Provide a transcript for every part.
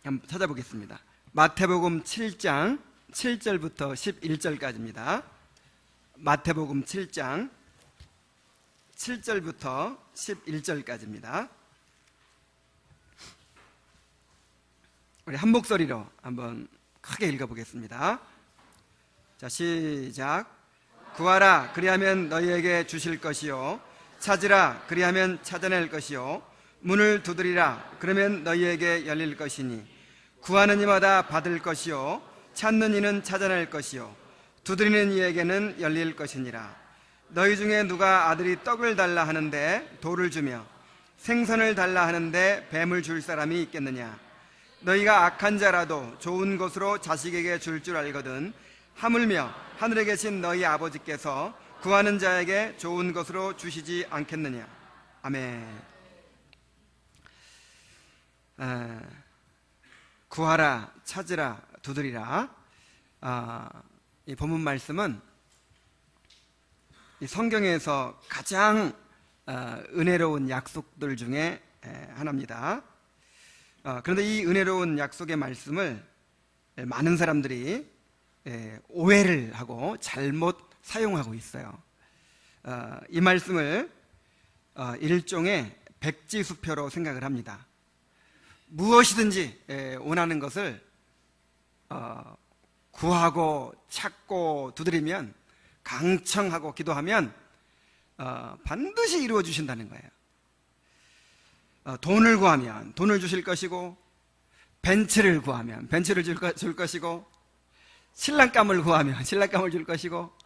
한번 찾아보겠습니다. 마태복음 7장 7절부터 11절까지입니다. 마태복음 7장 7절부터 11절까지입니다. 우리 한 목소리로 한번 크게 읽어보겠습니다. 자, 시작. 구하라, 그리하면 너희에게 주실 것이요, 찾으라, 그리하면 찾아낼 것이요, 문을 두드리라, 그러면 너희에게 열릴 것이니, 구하는 이마다 받을 것이요, 찾는 이는 찾아낼 것이요, 두드리는 이에게는 열릴 것이니라. 너희 중에 누가 아들이 떡을 달라 하는데 돌을 주며, 생선을 달라 하는데 뱀을 줄 사람이 있겠느냐? 너희가 악한 자라도 좋은 것으로 자식에게 줄 줄 알거든 하물며 하늘에 계신 너희 아버지께서 구하는 자에게 좋은 것으로 주시지 않겠느냐? 아멘. 구하라, 찾으라, 두드리라. 이 본문 말씀은 이 성경에서 가장 은혜로운 약속들 중에 하나입니다. 그런데 이 은혜로운 약속의 말씀을 많은 사람들이 오해를 하고 잘못 사용하고 있어요. 이 말씀을 일종의 백지수표로 생각을 합니다. 무엇이든지 원하는 것을 구하고 찾고 두드리면, 강청하고 기도하면 반드시 이루어 주신다는 거예요. 돈을 구하면 돈을 주실 것이고, 벤츠를 구하면 벤츠를 줄 것이고, 신랑감을 구하면 신랑감을 줄 것이고,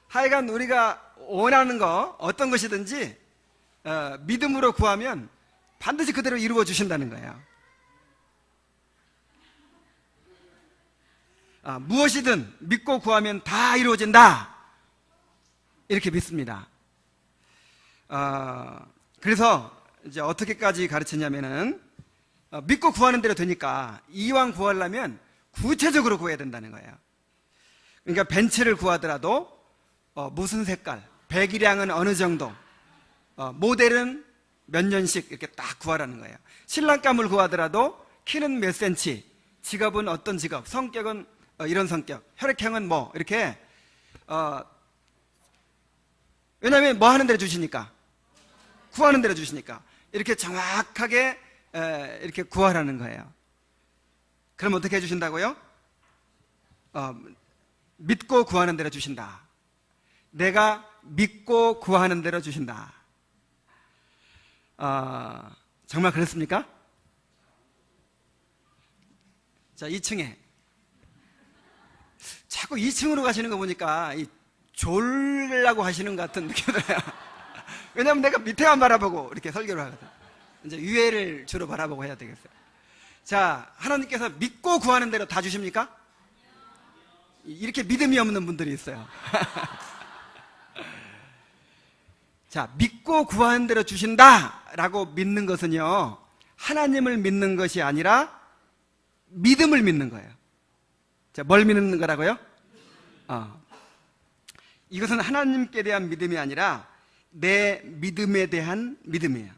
하여간 우리가 원하는 거 어떤 것이든지 믿음으로 구하면 반드시 그대로 이루어 주신다는 거예요. 무엇이든 믿고 구하면 다 이루어진다, 이렇게 믿습니다. 그래서 이제 어떻게까지 가르치냐면은, 믿고 구하는 대로 되니까 이왕 구하려면 구체적으로 구해야 된다는 거예요. 그러니까 벤츠를 구하더라도 무슨 색깔, 배기량은 어느 정도, 모델은 몇 년씩 이렇게 딱 구하라는 거예요. 신랑감을 구하더라도 키는 몇 센치, 직업은 어떤 직업, 성격은 이런 성격, 혈액형은 뭐, 이렇게 왜냐하면 뭐 하는 대로 주시니까, 구하는 대로 주시니까 이렇게 정확하게 이렇게 구하라는 거예요. 그럼 어떻게 해주신다고요? 믿고 구하는 대로 주신다. 내가 믿고 구하는 대로 주신다. 정말 그렇습니까? 자, 2층에 자꾸 2층으로 가시는 거 보니까 졸라고 하시는 것 같은 느낌이 들어요. 왜냐하면 내가 밑에만 바라보고 이렇게 설교를 하거든. 이제 위에를 주로 바라보고 해야 되겠어요. 자, 하나님께서 믿고 구하는 대로 다 주십니까? 이렇게 믿음이 없는 분들이 있어요. 자, 믿고 구하는 대로 주신다라고 믿는 것은요, 하나님을 믿는 것이 아니라 믿음을 믿는 거예요. 자, 뭘 믿는 거라고요? 이것은 하나님께 대한 믿음이 아니라 내 믿음에 대한 믿음이에요.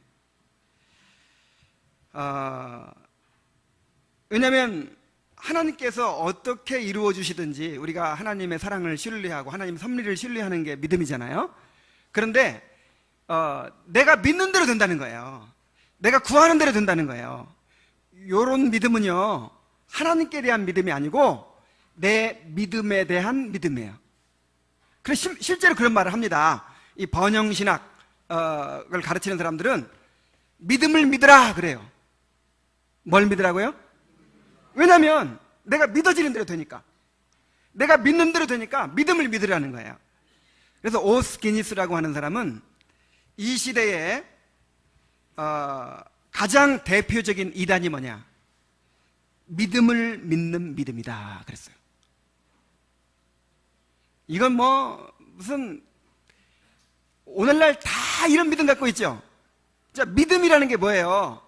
왜냐하면 하나님께서 어떻게 이루어 주시든지 우리가 하나님의 사랑을 신뢰하고 하나님의 섭리를 신뢰하는 게 믿음이잖아요. 그런데 내가 믿는 대로 된다는 거예요. 내가 구하는 대로 된다는 거예요. 이런 믿음은요, 하나님께 대한 믿음이 아니고 내 믿음에 대한 믿음이에요. 그래서 실제로 그런 말을 합니다. 이 번영신학을 가르치는 사람들은 믿음을 믿으라 그래요. 뭘 믿으라고요? 왜냐하면 내가 믿어지는 대로 되니까, 내가 믿는 대로 되니까 믿음을 믿으라는 거예요. 그래서 오스기니스라고 하는 사람은 이 시대에 가장 대표적인 이단이 뭐냐? 믿음을 믿는 믿음이다 그랬어요. 이건 뭐 무슨 오늘날 다 이런 믿음 갖고 있죠. 자, 믿음이라는 게 뭐예요?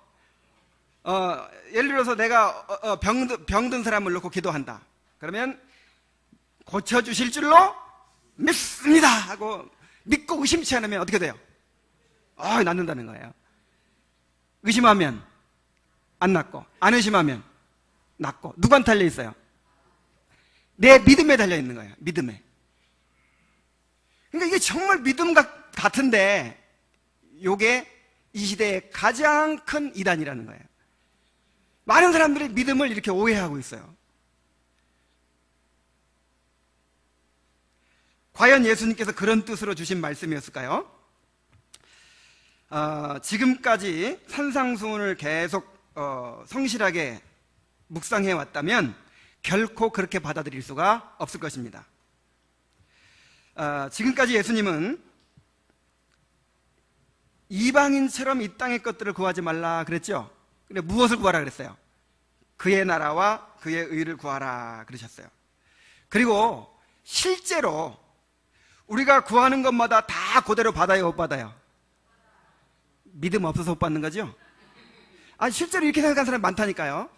예를 들어서 내가 병든 사람을 놓고 기도한다. 그러면 고쳐주실 줄로 믿습니다 하고 믿고 의심치 않으면 어떻게 돼요? 낫는다는 거예요. 의심하면 안 낫고, 안 의심하면 낫고. 누구한테 달려 있어요? 내 믿음에 달려 있는 거예요. 믿음에. 그러니까 이게 정말 믿음 같은데 요게 이 시대의 가장 큰 이단이라는 거예요. 많은 사람들이 믿음을 이렇게 오해하고 있어요. 과연 예수님께서 그런 뜻으로 주신 말씀이었을까요? 지금까지 산상수훈을 계속 성실하게 묵상해 왔다면 결코 그렇게 받아들일 수가 없을 것입니다. 지금까지 예수님은 이방인처럼 이 땅의 것들을 구하지 말라 그랬죠. 근데 무엇을 구하라 그랬어요? 그의 나라와 그의 의를 구하라 그러셨어요. 그리고 실제로 우리가 구하는 것마다 다 그대로 받아요, 못 받아요? 믿음 없어서 못 받는 거죠? 실제로 이렇게 생각하는 사람이 많다니까요.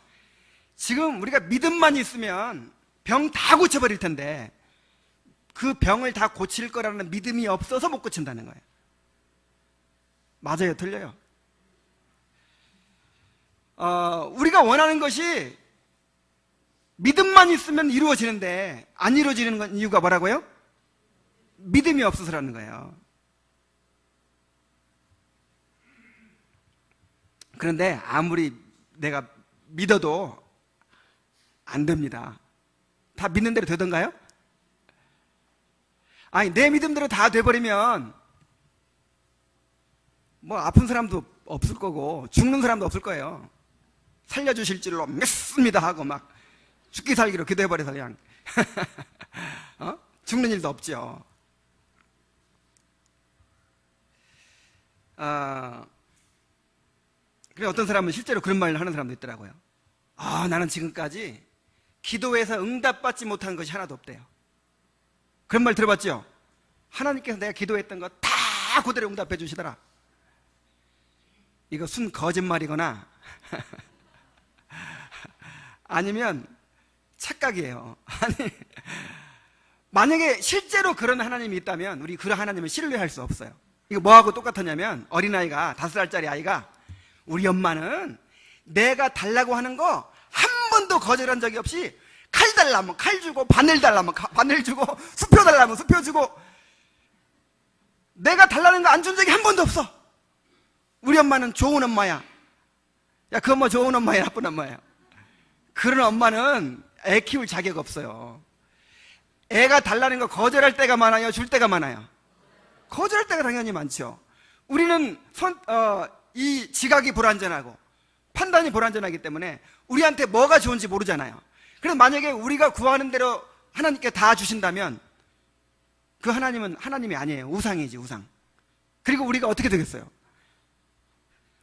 지금 우리가 믿음만 있으면 병 다 고쳐버릴 텐데 그 병을 다 고칠 거라는 믿음이 없어서 못 고친다는 거예요. 맞아요, 틀려요? 우리가 원하는 것이 믿음만 있으면 이루어지는데 안 이루어지는 건 이유가 뭐라고요? 믿음이 없어서라는 거예요. 그런데 아무리 내가 믿어도 안 됩니다. 다 믿는 대로 되던가요? 내 믿음대로 다 돼버리면 뭐 아픈 사람도 없을 거고 죽는 사람도 없을 거예요. 살려주실 줄로 믿습니다 하고 막 죽기 살기로 기도해버려서 그냥 죽는 일도 없죠. 그래 어떤 사람은 실제로 그런 말을 하는 사람도 있더라고요. 나는 지금까지 기도해서 응답받지 못한 것이 하나도 없대요. 그런 말 들어봤죠? 하나님께서 내가 기도했던 거 다 그대로 응답해 주시더라. 이거 순 거짓말이거나 아니면 착각이에요. 만약에 실제로 그런 하나님이 있다면 우리 그 하나님을 신뢰할 수 없어요. 이거 뭐하고 똑같았냐면 어린아이가 5살짜리 아이가 우리 엄마는 내가 달라고 하는 거 한 번도 거절한 적이 없이 칼 달라면 칼 주고 바늘 달라면 바늘 주고 수표 달라면 수표 주고 내가 달라는 거 안 준 적이 한 번도 없어. 우리 엄마는 좋은 엄마야. 야, 그 엄마 좋은 엄마야, 나쁜 엄마야? 그런 엄마는 애 키울 자격 없어요. 애가 달라는 거 거절할 때가 많아요, 줄 때가 많아요? 거절할 때가 당연히 많죠. 우리는 이 지각이 불완전하고 판단이 불완전하기 때문에 우리한테 뭐가 좋은지 모르잖아요. 그래서 만약에 우리가 구하는 대로 하나님께 다 주신다면 그 하나님은 하나님이 아니에요. 우상이지, 우상. 그리고 우리가 어떻게 되겠어요?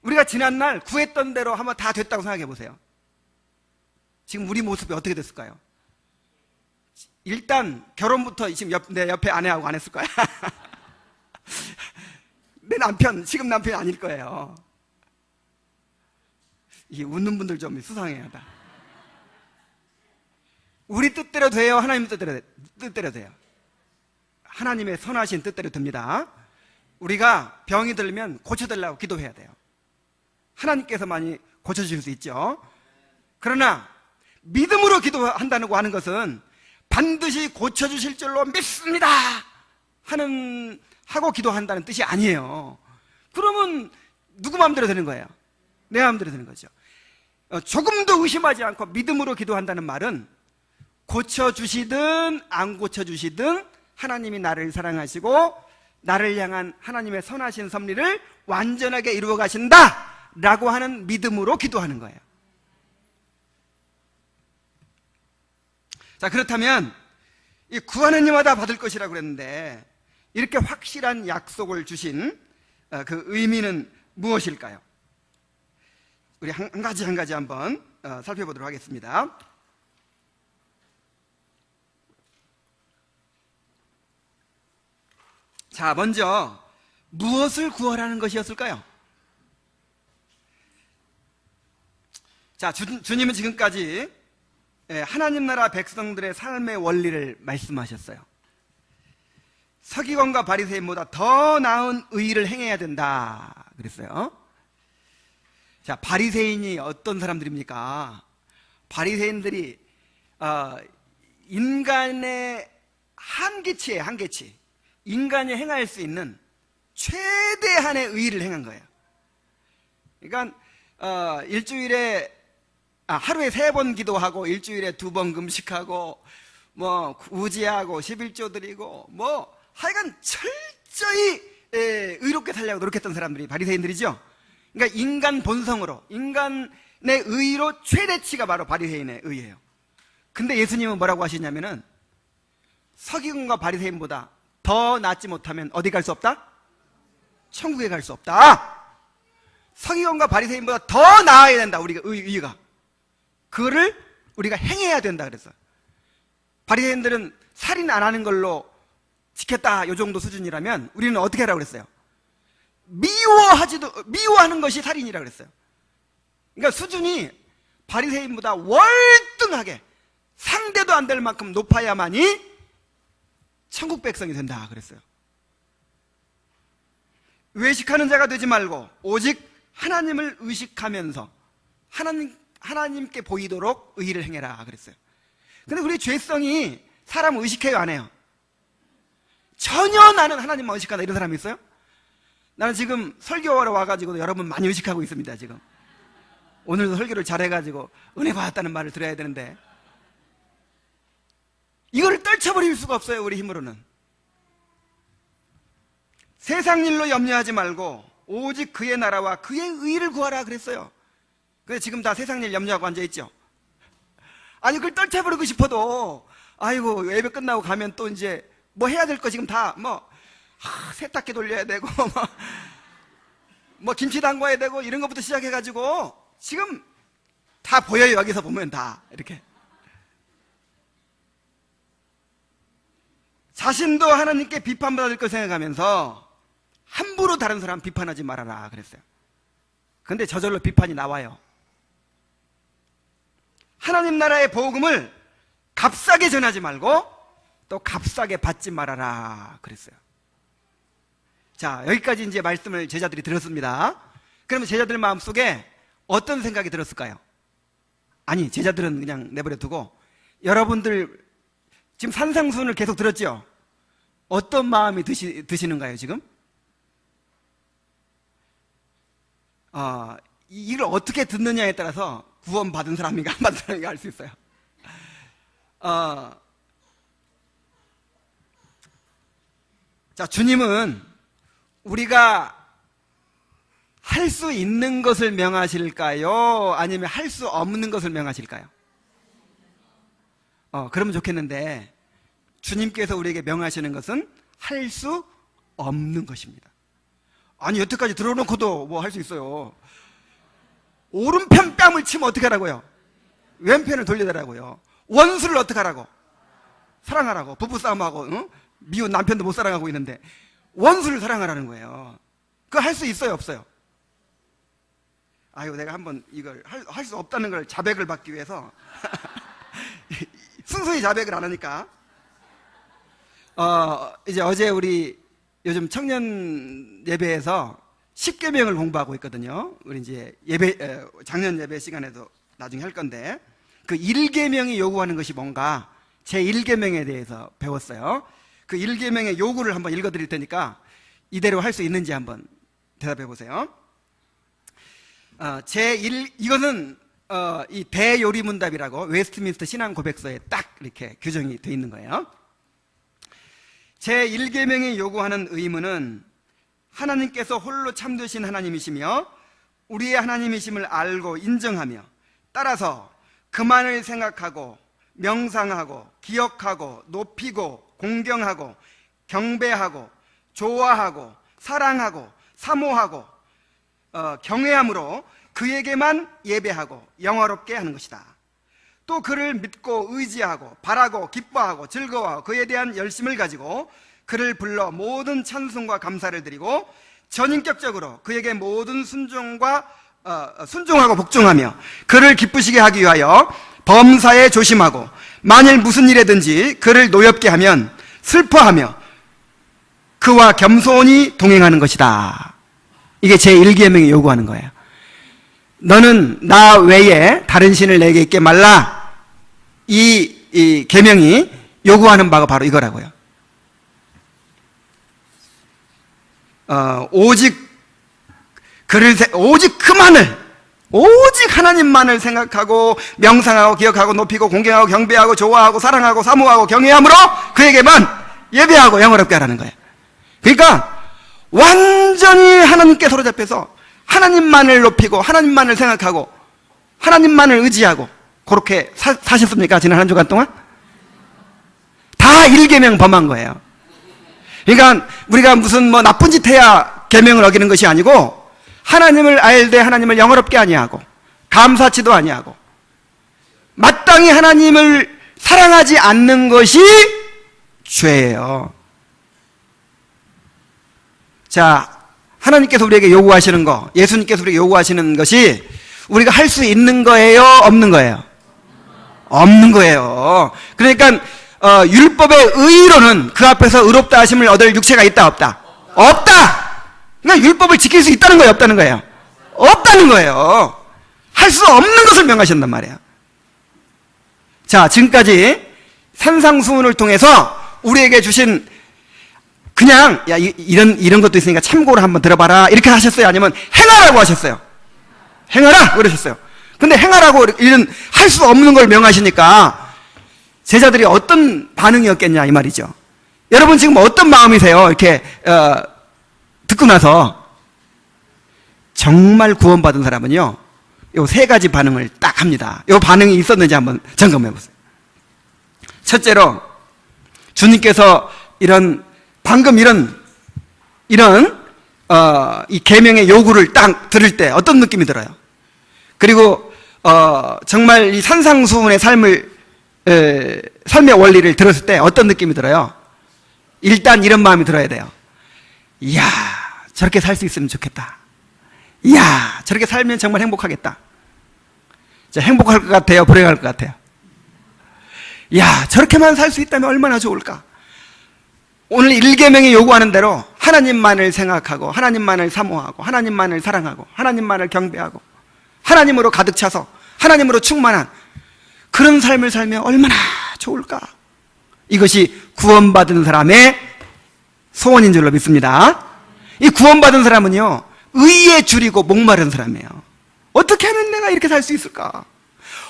우리가 지난날 구했던 대로 한번 다 됐다고 생각해 보세요. 지금 우리 모습이 어떻게 됐을까요? 일단 결혼부터 지금 내 옆에 아내하고 안 했을 거야. 내 남편, 지금 남편이 아닐 거예요. 이 웃는 분들 좀 수상해요. 다. 우리 뜻대로 돼요? 하나님 뜻대로 돼요? 하나님의 선하신 뜻대로 됩니다. 우리가 병이 들면 고쳐달라고 기도해야 돼요. 하나님께서 많이 고쳐주실 수 있죠. 그러나 믿음으로 기도한다고 하는 것은 반드시 고쳐주실 줄로 믿습니다 하고 기도한다는 뜻이 아니에요. 그러면 누구 마음대로 되는 거예요? 내 마음대로 되는 거죠. 조금도 의심하지 않고 믿음으로 기도한다는 말은 고쳐주시든 안 고쳐주시든 하나님이 나를 사랑하시고 나를 향한 하나님의 선하신 섭리를 완전하게 이루어 가신다 라고 하는 믿음으로 기도하는 거예요. 자, 그렇다면 이 구하는 이마다 받을 것이라고 그랬는데 이렇게 확실한 약속을 주신 그 의미는 무엇일까요? 우리 한 가지 한번 살펴보도록 하겠습니다. 자, 먼저 무엇을 구하라는 것이었을까요? 자, 주님은 지금까지 하나님 나라 백성들의 삶의 원리를 말씀하셨어요. 서기관과 바리새인보다 더 나은 의를 행해야 된다 그랬어요. 자, 바리새인이 어떤 사람들입니까? 바리새인들이 인간의 한계치 인간이 행할 수 있는 최대한의 의의를 행한 거예요. 그러니까 일주일에 하루에 3번 기도하고 일주일에 2번 금식하고 뭐 구제하고 11조 드리고 뭐 하여간 철저히 의롭게 살려고 노력했던 사람들이 바리새인들이죠. 그러니까 인간 본성으로 인간의 의의로 최대치가 바로 바리새인의 의예요. 근데 예수님은 뭐라고 하시냐면은 서기관과 바리새인보다 더 낫지 못하면 어디 갈 수 없다? 천국에 갈 수 없다. 서기관과 바리새인보다 더 나아야 된다. 우리가 의의가 그거를 우리가 행해야 된다 그랬어요. 바리새인들은 살인 안 하는 걸로 지켰다 요 정도 수준이라면 우리는 어떻게 하라고 그랬어요? 미워하는 것이 살인이라고 그랬어요. 그러니까 수준이 바리새인보다 월등하게 상대도 안 될 만큼 높아야만이 천국 백성이 된다 그랬어요. 외식하는 자가 되지 말고 오직 하나님을 의식하면서 하나님께 보이도록 의의를 행해라 그랬어요. 근데 우리 죄성이 사람을 의식해요 안 해요? 전혀 나는 하나님만 의식한다 이런 사람이 있어요? 나는 지금 설교하러 와가지고 여러분 많이 의식하고 있습니다. 지금 오늘도 설교를 잘해가지고 은혜 받았다는 말을 들어야 되는데 이거를 떨쳐버릴 수가 없어요. 우리 힘으로는. 세상 일로 염려하지 말고 오직 그의 나라와 그의 의를 구하라 그랬어요. 근데 지금 다 세상 일 염려하고 앉아있죠. 아니 그걸 떨쳐버리고 싶어도 아이고 예배 끝나고 가면 또 이제 뭐 해야 될 거 지금 다 세탁기 돌려야 되고 뭐 김치 담궈야 되고 이런 것부터 시작해가지고 지금 다 보여요. 여기서 보면 다 이렇게 자신도 하나님께 비판받을 걸 생각하면서 함부로 다른 사람 비판하지 말아라 그랬어요. 근데 저절로 비판이 나와요. 하나님 나라의 복음을 값싸게 전하지 말고 또 값싸게 받지 말아라 그랬어요. 자, 여기까지 이제 말씀을 제자들이 들었습니다. 그러면 제자들 마음속에 어떤 생각이 들었을까요? 아니, 제자들은 그냥 내버려 두고 여러분들 지금 산상수훈을 계속 들었죠? 어떤 마음이 드시는가요, 지금? 이걸 어떻게 듣느냐에 따라서 구원받은 사람인가 안 받은 사람인가 알 수 있어요. 자, 주님은 우리가 할 수 있는 것을 명하실까요? 아니면 할 수 없는 것을 명하실까요? 그러면 좋겠는데 주님께서 우리에게 명하시는 것은 할 수 없는 것입니다. 아니 여태까지 들어놓고도 뭐 할 수 있어요. 오른편 뺨을 치면 어떻게 하라고요? 왼편을 돌리더라고요. 원수를 어떻게 하라고? 사랑하라고. 부부싸움하고 미운 남편도 못 사랑하고 있는데 원수를 사랑하라는 거예요. 그거 할 수 있어요 없어요? 아유 내가 한번 이걸 할 수 없다는 걸 자백을 받기 위해서 순수히 자백을 안 하니까 이제 어제 우리 요즘 청년 예배에서 10계명을 공부하고 있거든요. 우리 이제 작년 예배 시간에도 나중에 할 건데 그 1계명이 요구하는 것이 뭔가 제 1계명에 대해서 배웠어요. 그 1계명의 요구를 한번 읽어드릴 테니까 이대로 할 수 있는지 한번 대답해 보세요. 이거는 이 대요리문답이라고 웨스트민스터 신앙 고백서에 딱 이렇게 규정이 되어 있는 거예요. 제 1계명이 요구하는 의무는 하나님께서 홀로 참되신 하나님이시며 우리의 하나님이심을 알고 인정하며 따라서 그만을 생각하고 명상하고 기억하고 높이고 공경하고 경배하고 좋아하고 사랑하고 사모하고 경외함으로 그에게만 예배하고 영화롭게 하는 것이다. 또 그를 믿고 의지하고 바라고 기뻐하고 즐거워하고 그에 대한 열심을 가지고 그를 불러 모든 찬송과 감사를 드리고 전인격적으로 그에게 모든 순종하고 복종하며 그를 기쁘시게 하기 위하여 범사에 조심하고 만일 무슨 일에든지 그를 노엽게 하면 슬퍼하며 그와 겸손히 동행하는 것이다. 이게 제 1계명이 요구하는 거예요. 너는 나 외에 다른 신을 내게 있게 말라. 이 계명이 요구하는 바가 바로 이거라고요. 오직 그만을, 오직 하나님만을 생각하고 명상하고 기억하고 높이고 공경하고 경배하고 좋아하고 사랑하고 사모하고 경외함으로 그에게만 예배하고 영어롭게 하라는 거예요. 그러니까 완전히 하나님께 사로잡혀서 하나님만을 높이고 하나님만을 생각하고 하나님만을 의지하고 그렇게 사셨습니까? 지난 한 주간 동안? 다 1계명 범한 거예요. 그러니까 우리가 무슨 나쁜 짓 해야 계명을 어기는 것이 아니고 하나님을 알되 하나님을 영어롭게 아니하고 감사치도 아니하고 마땅히 하나님을 사랑하지 않는 것이 죄예요. 자, 하나님께서 우리에게 요구하시는 거, 예수님께서 우리에게 요구하시는 것이 우리가 할 수 있는 거예요? 없는 거예요? 없는 거예요. 그러니까 율법의 의로는 그 앞에서 의롭다 하심을 얻을 육체가 있다 없다? 없다! 그러니까 율법을 지킬 수 있다는 거예요? 없다는 거예요? 없다는 거예요. 할 수 없는 것을 명하신단 말이에요. 자, 지금까지 산상수훈을 통해서 우리에게 주신 그냥 이런 것도 있으니까 참고로 한번 들어봐라 이렇게 하셨어요? 아니면 행하라고 하셨어요? 행하라 그러셨어요. 근데 행하라고 이런 할 수 없는 걸 명하시니까 제자들이 어떤 반응이었겠냐 이 말이죠. 여러분 지금 어떤 마음이세요? 이렇게 듣고 나서 정말 구원받은 사람은요 요 세 가지 반응을 딱 합니다. 요 반응이 있었는지 한번 점검해 보세요. 첫째로 주님께서 방금 이런 이 계명의 요구를 딱 들을 때 어떤 느낌이 들어요? 그리고 정말 이 산상수훈의 삶의 원리를 들었을 때 어떤 느낌이 들어요? 일단 이런 마음이 들어야 돼요. 이야, 저렇게 살 수 있으면 좋겠다. 이야, 저렇게 살면 정말 행복하겠다. 자, 행복할 것 같아요? 불행할 것 같아요? 이야, 저렇게만 살 수 있다면 얼마나 좋을까? 오늘 1계명이 요구하는 대로 하나님만을 생각하고 하나님만을 사모하고 하나님만을 사랑하고 하나님만을 경배하고 하나님으로 가득 차서 하나님으로 충만한 그런 삶을 살면 얼마나 좋을까? 이것이 구원받은 사람의 소원인 줄로 믿습니다. 이 구원받은 사람은요 의에 줄이고 목마른 사람이에요. 어떻게 하면 내가 이렇게 살 수 있을까?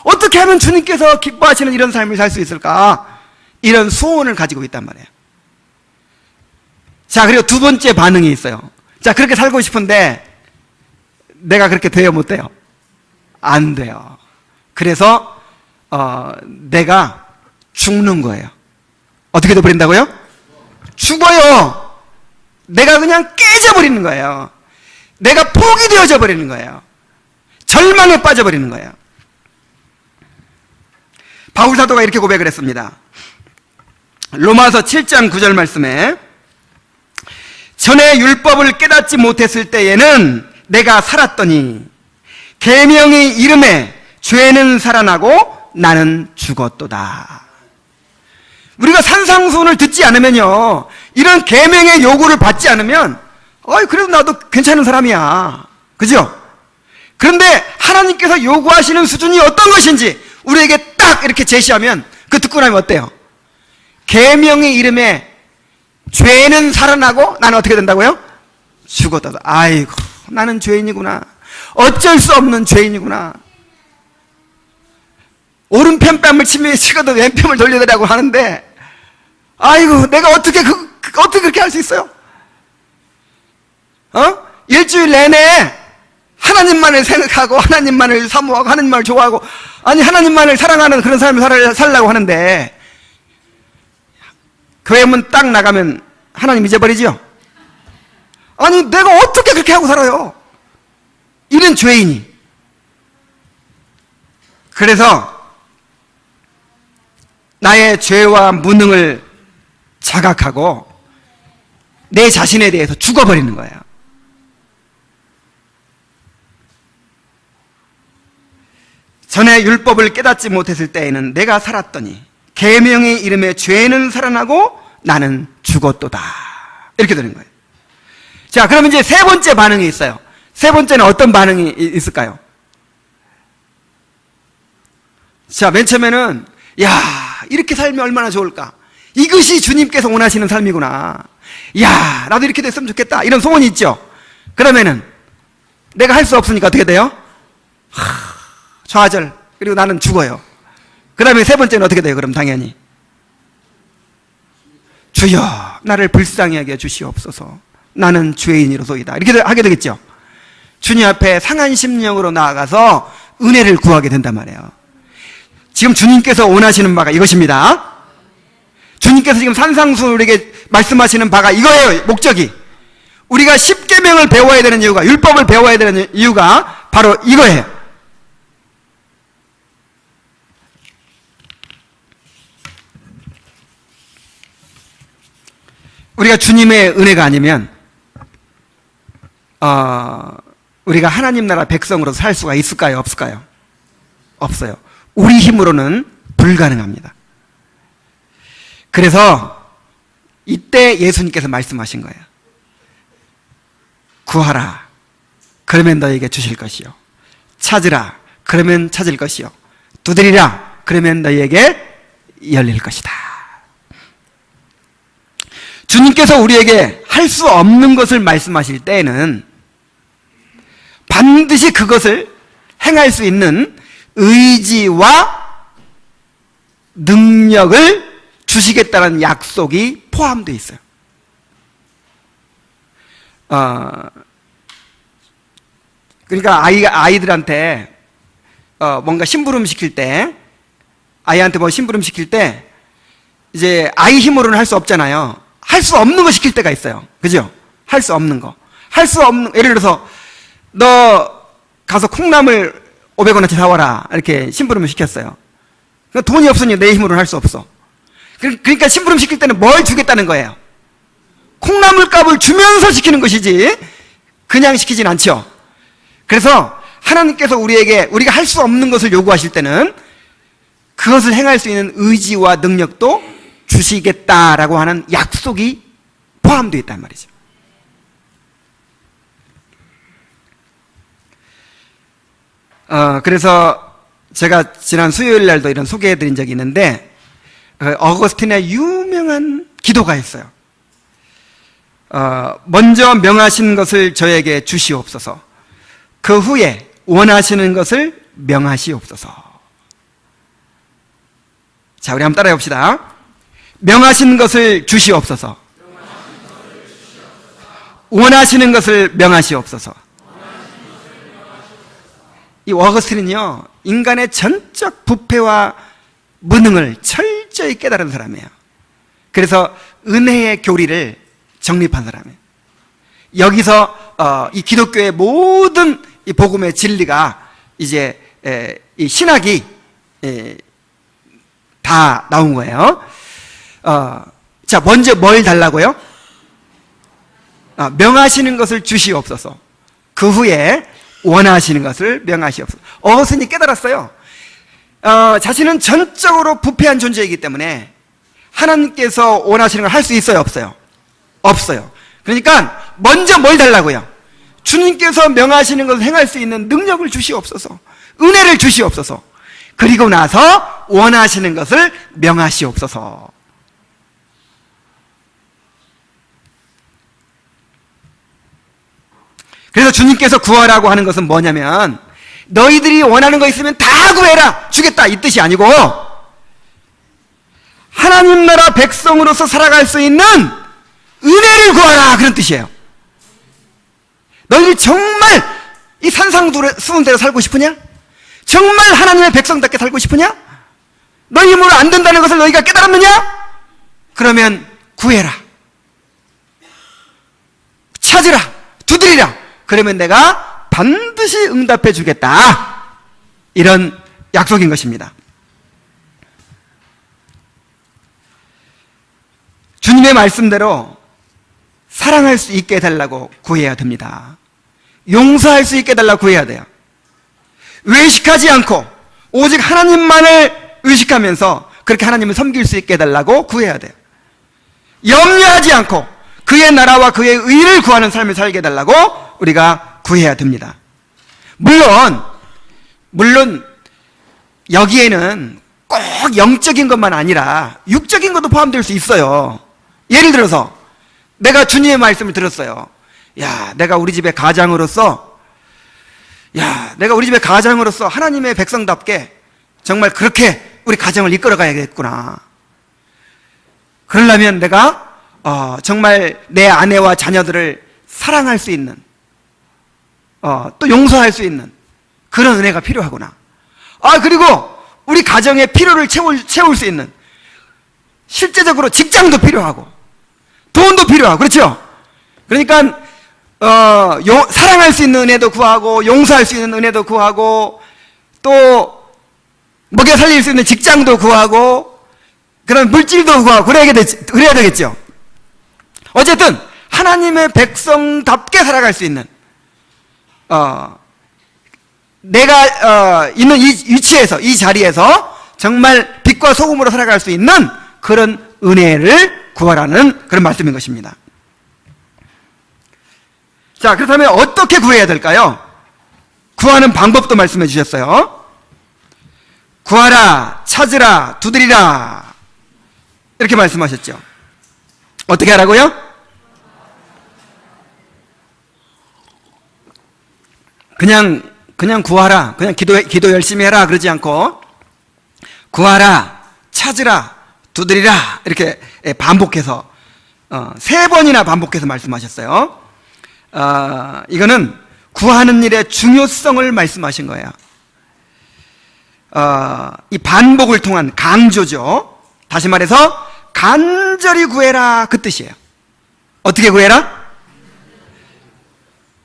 어떻게 하면 주님께서 기뻐하시는 이런 삶을 살 수 있을까? 이런 소원을 가지고 있단 말이에요. 자, 그리고 두 번째 반응이 있어요. 자, 그렇게 살고 싶은데 내가 그렇게 돼요, 못 돼요? 안 돼요. 그래서 내가 죽는 거예요. 어떻게 돼버린다고요? 죽어요. 내가 그냥 깨져버리는 거예요. 내가 포기 되어져 버리는 거예요. 절망에 빠져버리는 거예요. 바울 사도가 이렇게 고백을 했습니다. 로마서 7장 9절 말씀에 전에 율법을 깨닫지 못했을 때에는 내가 살았더니 계명의 이름에 죄는 살아나고 나는 죽었도다. 우리가 산상수훈을 듣지 않으면요 이런 계명의 요구를 받지 않으면 그래도 나도 괜찮은 사람이야, 그죠? 그런데 하나님께서 요구하시는 수준이 어떤 것인지 우리에게 딱 이렇게 제시하면 그 듣고 나면 어때요? 계명의 이름에 죄는 살아나고 나는 어떻게 된다고요? 죽었다. 아이고, 나는 죄인이구나. 어쩔 수 없는 죄인이구나. 오른편 뺨을 치고도 왼편을 돌리더라고 하는데, 아이고, 내가 어떻게 그렇게 할 수 있어요? 일주일 내내 하나님만을 생각하고 하나님만을 사모하고 하나님만을 좋아하고 하나님만을 사랑하는 그런 삶을 살려고 하는데 교회 문 딱 나가면 하나님 잊어버리죠? 내가 어떻게 그렇게 하고 살아요? 이런 죄인이. 그래서 나의 죄와 무능을 자각하고 내 자신에 대해서 죽어버리는 거예요. 전에 율법을 깨닫지 못했을 때에는 내가 살았더니 계명의 이름에 죄는 살아나고 나는 죽었도다. 이렇게 되는 거예요. 자, 그러면 이제 세 번째 반응이 있어요. 세 번째는 어떤 반응이 있을까요? 자, 맨 처음에는 야, 이렇게 살면 얼마나 좋을까? 이것이 주님께서 원하시는 삶이구나. 야, 나도 이렇게 됐으면 좋겠다. 이런 소원이 있죠. 그러면은 내가 할 수 없으니까 어떻게 돼요? 좌절. 그리고 나는 죽어요. 그 다음에 세 번째는 어떻게 돼요? 그럼 당연히 주여 나를 불쌍히 하게 주시옵소서. 나는 죄인이로소이다. 이렇게 하게 되겠죠. 주님 앞에 상한 심령으로 나아가서 은혜를 구하게 된단 말이에요. 지금 주님께서 원하시는 바가 이것입니다. 주님께서 지금 산상수훈에게 말씀하시는 바가 이거예요. 목적이. 우리가 십계명을 배워야 되는 이유가, 율법을 배워야 되는 이유가 바로 이거예요. 우리가 주님의 은혜가 아니면 우리가 하나님 나라 백성으로 살 수가 있을까요? 없을까요? 없어요. 우리 힘으로는 불가능합니다. 그래서 이때 예수님께서 말씀하신 거예요. 구하라. 그러면 너에게 주실 것이요. 찾으라. 그러면 찾을 것이요. 두드리라. 그러면 너에게 열릴 것이다. 주님께서 우리에게 할 수 없는 것을 말씀하실 때에는 반드시 그것을 행할 수 있는 의지와 능력을 주시겠다는 약속이 포함되어 있어요. 그러니까 아이들한테 뭔가 심부름 시킬 때, 아이한테 뭐 심부름 시킬 때 이제 아이 힘으로는 할 수 없잖아요. 할 수 없는 거 시킬 때가 있어요. 그죠? 할 수 없는 거. 예를 들어서 너 가서 콩나물 500원어치 사와라. 이렇게 심부름을 시켰어요. 그러니까 돈이 없으니 내 힘으로는 할 수 없어. 그러니까 심부름 시킬 때는 뭘 주겠다는 거예요? 콩나물 값을 주면서 시키는 것이지 그냥 시키진 않죠. 그래서 하나님께서 우리가 할 수 없는 것을 요구하실 때는 그것을 행할 수 있는 의지와 능력도 주시겠다라고 하는 약속이 포함되어 있단 말이죠. 그래서 제가 지난 수요일 날도 이런 소개해드린 적이 있는데 어거스틴의 유명한 기도가 있어요. 먼저 명하신 것을 저에게 주시옵소서. 그 후에 원하시는 것을 명하시옵소서. 자, 우리 한번 따라해 봅시다. 명하신 것을 주시옵소서. 원하시는 것을 명하시옵소서. 이 어거스틴은요, 인간의 전적 부패와 무능을 철저히 깨달은 사람이에요. 그래서 은혜의 교리를 정립한 사람이에요. 여기서 이 기독교의 모든 이 복음의 진리가 이제 이 신학이 다 나온 거예요. 자, 먼저 뭘 달라고요? 명하시는 것을 주시옵소서. 그 후에 원하시는 것을 명하시옵소서. 어거스틴이 깨달았어요. 자신은 전적으로 부패한 존재이기 때문에 하나님께서 원하시는 걸 할 수 있어요? 없어요? 없어요. 그러니까 먼저 뭘 달라고요? 주님께서 명하시는 것을 행할 수 있는 능력을 주시옵소서. 은혜를 주시옵소서. 그리고 나서 원하시는 것을 명하시옵소서. 그래서 주님께서 구하라고 하는 것은 뭐냐면 너희들이 원하는 거 있으면 다 구해라 주겠다 이 뜻이 아니고 하나님 나라 백성으로서 살아갈 수 있는 은혜를 구하라 그런 뜻이에요. 너희들이 정말 이 산상수훈대로 살고 싶으냐? 정말 하나님의 백성답게 살고 싶으냐? 너희 힘으로 안 된다는 것을 너희가 깨달았느냐? 그러면 구해라, 찾으라, 두드리라. 그러면 내가 반드시 응답해 주겠다. 이런 약속인 것입니다. 주님의 말씀대로 사랑할 수 있게 해달라고 구해야 됩니다. 용서할 수 있게 해달라고 구해야 돼요. 외식하지 않고 오직 하나님만을 의식하면서 그렇게 하나님을 섬길 수 있게 해달라고 구해야 돼요. 염려하지 않고 그의 나라와 그의 의를 구하는 삶을 살게 해달라고 우리가 구해야 됩니다. 물론 여기에는 꼭 영적인 것만 아니라 육적인 것도 포함될 수 있어요. 예를 들어서 내가 주님의 말씀을 들었어요. 내가 우리 집의 가장으로서 하나님의 백성답게 정말 그렇게 우리 가정을 이끌어 가야겠구나. 그러려면 내가 정말 내 아내와 자녀들을 사랑할 수 있는, 또 용서할 수 있는 그런 은혜가 필요하구나. 그리고 우리 가정의 필요를 채울 수 있는, 실제적으로 직장도 필요하고 돈도 필요하고, 그렇죠? 그러니까 사랑할 수 있는 은혜도 구하고 용서할 수 있는 은혜도 구하고 또 먹여 살릴 수 있는 직장도 구하고 그런 물질도 구하고 그래야 되겠죠. 어쨌든 하나님의 백성답게 살아갈 수 있는, 내가 있는 이 위치에서, 이 자리에서 정말 빛과 소금으로 살아갈 수 있는 그런 은혜를 구하라는 그런 말씀인 것입니다. 자, 그렇다면 어떻게 구해야 될까요? 구하는 방법도 말씀해 주셨어요. 구하라, 찾으라, 두드리라, 이렇게 말씀하셨죠. 어떻게 하라고요? 그냥 구하라, 그냥 기도 열심히 해라 그러지 않고 구하라, 찾으라, 두드리라, 이렇게 반복해서 3번이나 반복해서 말씀하셨어요. 이거는 구하는 일의 중요성을 말씀하신 거예요. 이 반복을 통한 강조죠. 다시 말해서 간절히 구해라, 그 뜻이에요. 어떻게 구해라?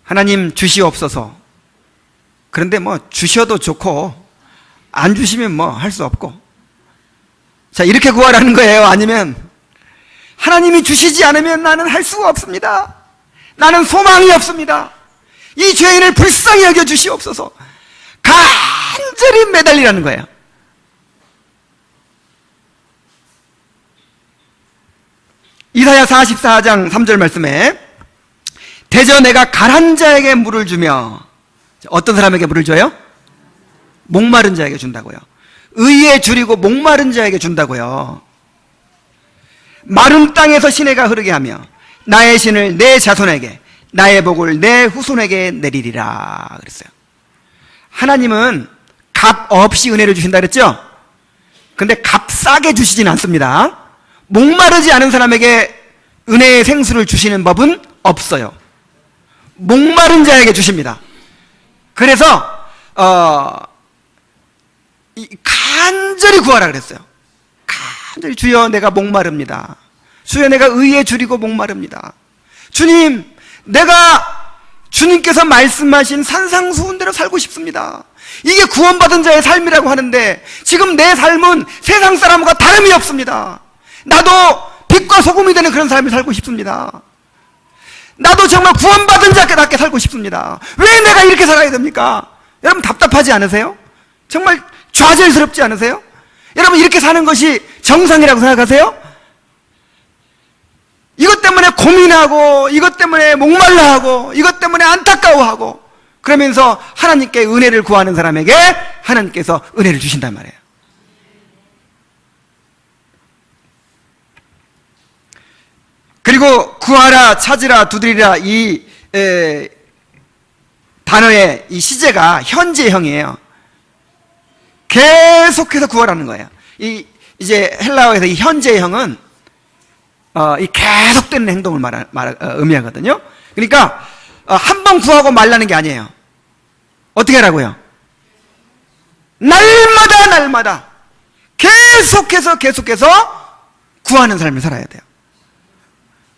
하나님 주시옵소서. 그런데 주셔도 좋고 안 주시면 할 수 없고, 자, 이렇게 구하라는 거예요? 아니면 하나님이 주시지 않으면 나는 할 수가 없습니다, 나는 소망이 없습니다, 이 죄인을 불쌍히 여겨 주시옵소서, 간절히 매달리라는 거예요. 이사야 44장 3절 말씀에 대저 내가 가란 자에게 물을 주며, 어떤 사람에게 물을 줘요? 목마른 자에게 준다고요. 의에 줄이고 목마른 자에게 준다고요. 마른 땅에서 시내가 흐르게 하며 나의 신을 내 자손에게, 나의 복을 내 후손에게 내리리라 그랬어요. 하나님은 값 없이 은혜를 주신다 그랬죠? 근데 값싸게 주시진 않습니다. 목마르지 않은 사람에게 은혜의 생수를 주시는 법은 없어요. 목마른 자에게 주십니다. 그래서 간절히 구하라 그랬어요. 간절히, 주여 내가 목마릅니다, 주여 내가 의에 줄이고 목마릅니다, 주님 내가 주님께서 말씀하신 산상수훈대로 살고 싶습니다. 이게 구원받은 자의 삶이라고 하는데 지금 내 삶은 세상 사람과 다름이 없습니다. 나도 빛과 소금이 되는 그런 삶을 살고 싶습니다. 나도 정말 구원받은 자답게 살고 싶습니다. 왜 내가 이렇게 살아야 됩니까? 여러분 답답하지 않으세요? 정말 좌절스럽지 않으세요? 여러분 이렇게 사는 것이 정상이라고 생각하세요? 이것 때문에 고민하고, 이것 때문에 목말라하고, 이것 때문에 안타까워하고, 그러면서 하나님께 은혜를 구하는 사람에게 하나님께서 은혜를 주신단 말이에요. 그리고 구하라, 찾으라, 두드리라, 이 단어의 이 시제가 현재형이에요. 계속해서 구하라는 거예요. 이제 헬라어에서 이 현재형은 이 계속되는 행동을 의미하거든요. 그러니까 한 번 구하고 말라는 게 아니에요. 어떻게 하라고요? 날마다 계속해서 구하는 삶을 살아야 돼요.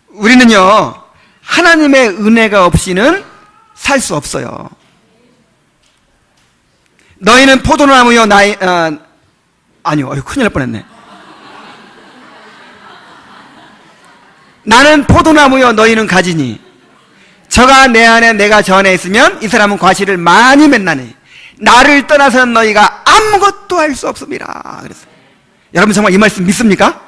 우리는요, 하나님의 은혜가 없이는 살 수 없어요. 너희는 포도나무여 아니요, 큰일 날 뻔했네. 나는 포도나무여 너희는 가지니 저가 내 안에 내가 저 안에 있으면 이 사람은 과실을 많이 맺나니 나를 떠나서는 너희가 아무것도 할 수 없습니다. 그랬어요. 여러분 정말 이 말씀 믿습니까?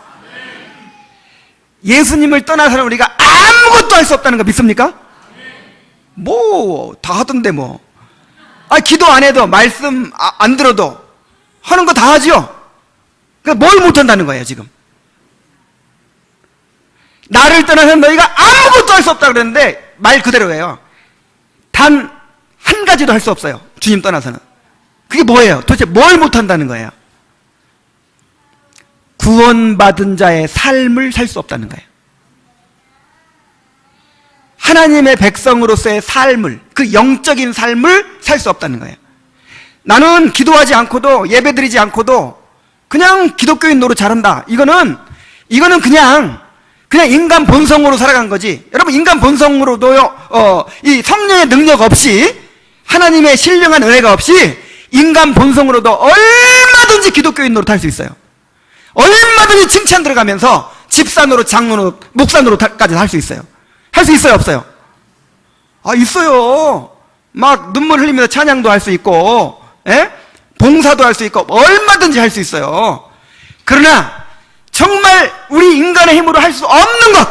예수님을 떠나서는 우리가 아무것도 할 수 없다는 거 믿습니까? 다 하던데 기도 안 해도, 말씀 안 들어도 하는 거 다 하죠. 그러니까 뭘 못한다는 거예요 지금. 나를 떠나서 너희가 아무것도 할 수 없다 그랬는데 말 그대로예요. 단 한 가지도 할 수 없어요. 주님 떠나서는. 그게 뭐예요? 도대체 뭘 못한다는 거예요? 구원받은 자의 삶을 살 수 없다는 거예요. 하나님의 백성으로서의 삶을, 그 영적인 삶을 살 수 없다는 거예요. 나는 기도하지 않고도, 예배드리지 않고도 그냥 기독교인 노릇 잘한다. 이거는 그냥 인간 본성으로 살아간 거지. 여러분, 인간 본성으로도요, 이 성령의 능력 없이, 하나님의 신령한 은혜가 없이 인간 본성으로도 얼마든지 기독교인 노릇 할 수 있어요. 얼마든지 칭찬 들어가면서 집사 노릇, 장로 노릇, 목사 노릇까지 할 수 있어요. 할 수 있어요, 없어요? 아, 있어요. 막 눈물 흘리면서 찬양도 할 수 있고, 봉사도 할 수 있고, 얼마든지 할 수 있어요. 그러나 정말 우리 인간의 힘으로 할 수 없는 것,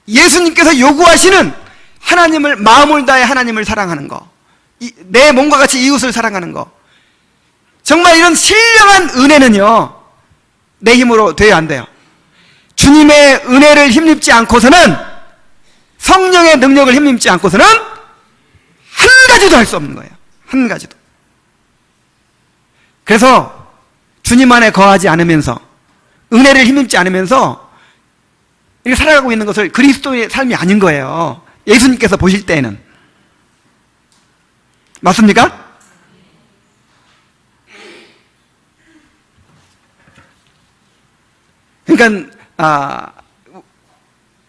예수님께서 요구하시는 하나님을, 마음을 다해 하나님을 사랑하는 거, 내 몸과 같이 이웃을 사랑하는 거, 정말 이런 신령한 은혜는요, 내 힘으로 돼야 안 돼요. 주님의 은혜를 힘입지 않고서는, 성령의 능력을 힘입지 않고서는 한 가지도 할 수 없는 거예요. 한 가지도. 그래서 주님 안에 거하지 않으면서, 은혜를 힘입지 않으면서 이렇게 살아가고 있는 것을 그리스도의 삶이 아닌 거예요. 예수님께서 보실 때에는. 맞습니까? 그러니까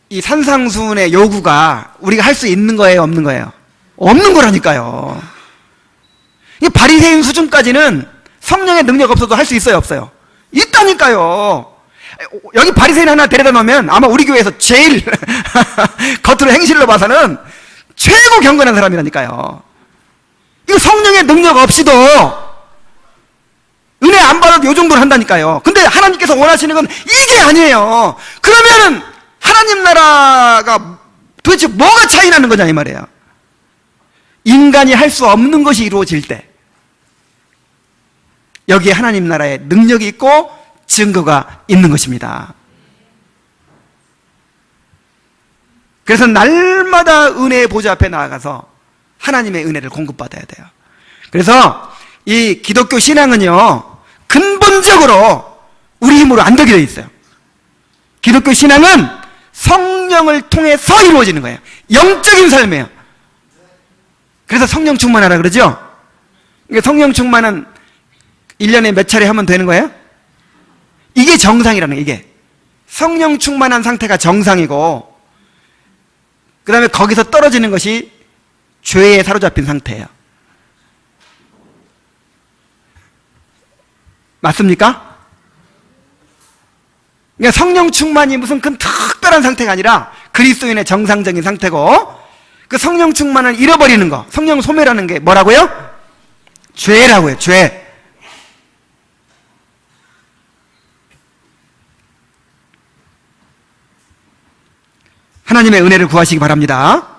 이 산상수훈의 요구가 우리가 할 수 있는 거예요, 없는 거예요? 없는 거라니까요. 이 바리새인 수준까지는 성령의 능력 없어도 할 수 있어요, 없어요? 있다니까요. 여기 바리새인 하나 데려다 놓으면 아마 우리 교회에서 제일 겉으로 행실로 봐서는 최고 경건한 사람이라니까요. 이거 성령의 능력 없이도 은혜 안 받아도 요 정도는 한다니까요. 근데 하나님께서 원하시는 건 이게 아니에요. 그러면은 하나님 나라가 도대체 뭐가 차이 나는 거냐 이 말이에요. 인간이 할 수 없는 것이 이루어질 때 여기에 하나님 나라의 능력이 있고 증거가 있는 것입니다. 그래서 날마다 은혜의 보좌 앞에 나아가서 하나님의 은혜를 공급받아야 돼요. 그래서 이 기독교 신앙은요, 근본적으로 우리 힘으로 안 되게 되어 있어요. 기독교 신앙은 성령을 통해서 이루어지는 거예요. 영적인 삶이에요. 그래서 성령 충만하라 그러죠? 성령 충만은 1년에 몇 차례 하면 되는 거예요? 이게 정상이라는 거예요. 이게 성령 충만한 상태가 정상이고, 그 다음에 거기서 떨어지는 것이 죄에 사로잡힌 상태예요. 맞습니까? 그러니까 성령 충만이 무슨 큰 특별한 상태가 아니라 그리스도인의 정상적인 상태고, 그 성령 충만을 잃어버리는 거, 성령 소멸하는 게 뭐라고요? 죄라고요. 죄. 하나님의 은혜를 구하시기 바랍니다.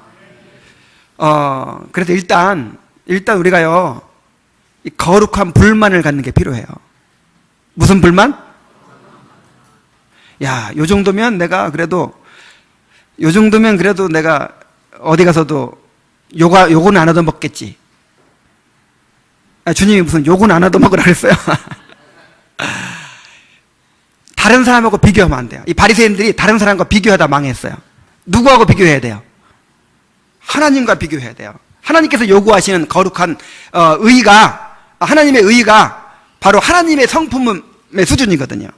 그래서 일단 우리가요, 이 거룩한 불만을 갖는 게 필요해요. 무슨 불만? 야, 요 정도면 그래도 내가 어디 가서도 요거는 안 얻어 먹겠지. 주님이 무슨 요거는 안 얻어 먹으라 그랬어요. 다른 사람하고 비교하면 안 돼요. 이 바리새인들이 다른 사람과 비교하다 망했어요. 누구하고 비교해야 돼요? 하나님과 비교해야 돼요. 하나님께서 요구하시는 거룩한 의가, 하나님의 의가 바로 하나님의 성품의 수준이거든요.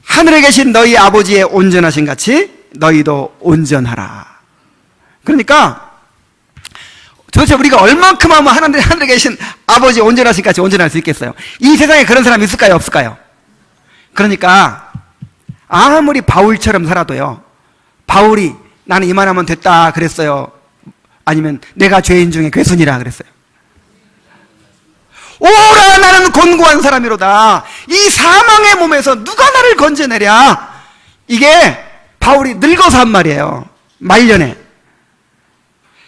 하늘에 계신 너희 아버지의 온전하신 같이 너희도 온전하라. 그러니까 도대체 우리가 얼만큼 하면 하늘에 계신 아버지 온전하신 같이 온전할 수 있겠어요? 이 세상에 그런 사람 있을까요, 없을까요? 그러니까 아무리 바울처럼 살아도요, 바울이 나는 이만하면 됐다 그랬어요? 아니면 내가 죄인 중에 괴순이라 그랬어요? 오라 나는 곤고한 사람이로다. 이 사망의 몸에서 누가 나를 건져내랴. 이게 바울이 늙어서 한 말이에요. 말년에.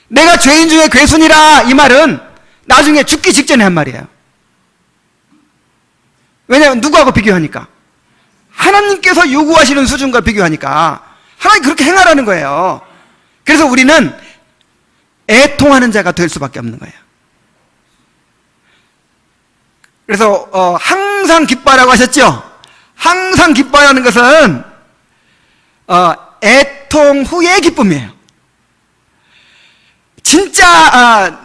내가 죄인 중에 괴순이라 이 말은 나중에 죽기 직전에 한 말이에요. 왜냐하면 누구하고 비교하니까? 하나님께서 요구하시는 수준과 비교하니까 하나님 그렇게 행하라는 거예요. 그래서 우리는 애통하는 자가 될 수밖에 없는 거예요. 그래서 항상 기뻐하라고 하셨죠? 항상 기뻐하는 것은 애통 후의 기쁨이에요. 진짜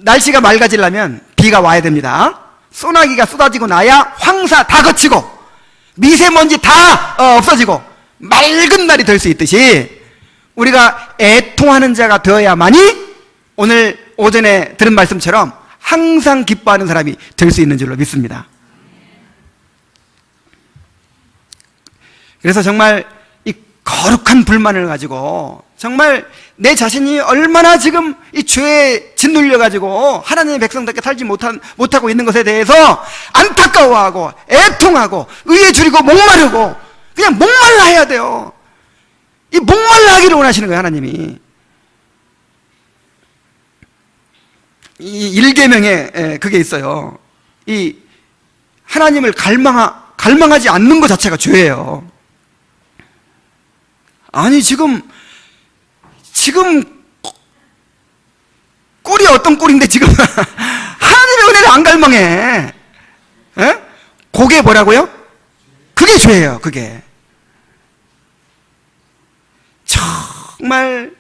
날씨가 맑아지려면 비가 와야 됩니다. 소나기가 쏟아지고 나야 황사 다 거치고 미세먼지 다 없어지고 맑은 날이 될 수 있듯이 우리가 애통하는 자가 되어야만이 오늘 오전에 들은 말씀처럼 항상 기뻐하는 사람이 될 수 있는 줄로 믿습니다. 그래서 정말 이 거룩한 불만을 가지고 정말 내 자신이 얼마나 지금 이 죄에 짓눌려 가지고 하나님의 백성답게 살지 못하고 있는 것에 대해서 안타까워하고 애통하고 의에 줄이고 목마르고 그냥 목말라 해야 돼요. 이 목말라 하기를 원하시는 거예요, 하나님이. 이 1계명에 그게 있어요. 이 하나님을 갈망하지 않는 것 자체가 죄예요. 아니 지금 꼴이 어떤 꼴인데 지금 하나님의 은혜를 안 갈망해. 에? 그게 뭐라고요? 그게 죄예요. 그게 정말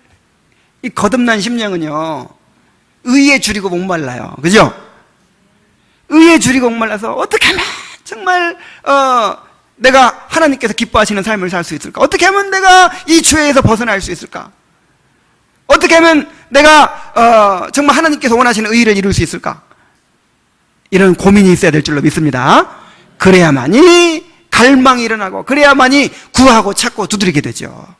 이 거듭난 심령은요 의에 줄이고 목말라요. 그죠? 의에 줄이고 목말라서 어떻게 하면 정말 내가 하나님께서 기뻐하시는 삶을 살 수 있을까? 어떻게 하면 내가 이 죄에서 벗어날 수 있을까? 어떻게 하면 내가 정말 하나님께서 원하시는 의의를 이룰 수 있을까? 이런 고민이 있어야 될 줄로 믿습니다. 그래야만이 갈망이 일어나고 그래야만이 구하고 찾고 두드리게 되죠.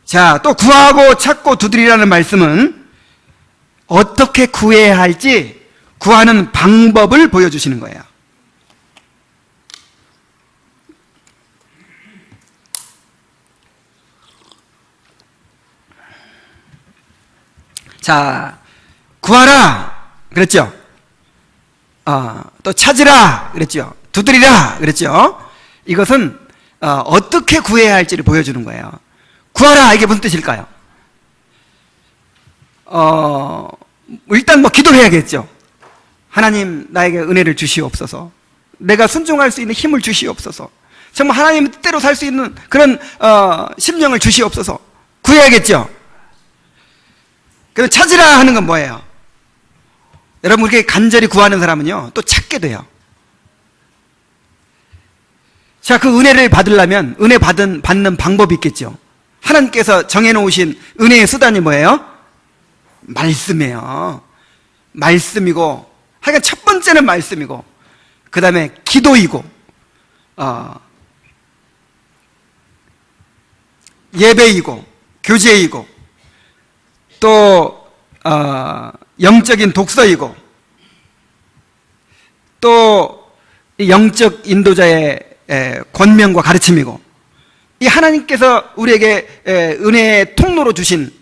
자, 또 구하고 찾고 두드리라는 말씀은 어떻게 구해야 할지 구하는 방법을 보여주시는 거예요. 자, 구하라 그랬죠? 또 찾으라 그랬죠? 두드리라 그랬죠? 이것은 어떻게 구해야 할지를 보여주는 거예요. 구하라 이게 무슨 뜻일까요? 일단 기도해야겠죠. 하나님 나에게 은혜를 주시옵소서. 내가 순종할 수 있는 힘을 주시옵소서. 정말 하나님 뜻대로 살 수 있는 그런 심령을 주시옵소서. 구해야겠죠. 그래서 찾으라 하는 건 뭐예요? 여러분 그렇게 간절히 구하는 사람은요 또 찾게 돼요. 자, 그 은혜를 받으려면 은혜 받는 방법이 있겠죠. 하나님께서 정해놓으신 은혜의 수단이 뭐예요? 말씀이에요. 말씀이고 하여간 첫 번째는 말씀이고 그 다음에 기도이고 예배이고 교제이고 또 영적인 독서이고 또 영적 인도자의 권면과 가르침이고 이 하나님께서 우리에게 은혜의 통로로 주신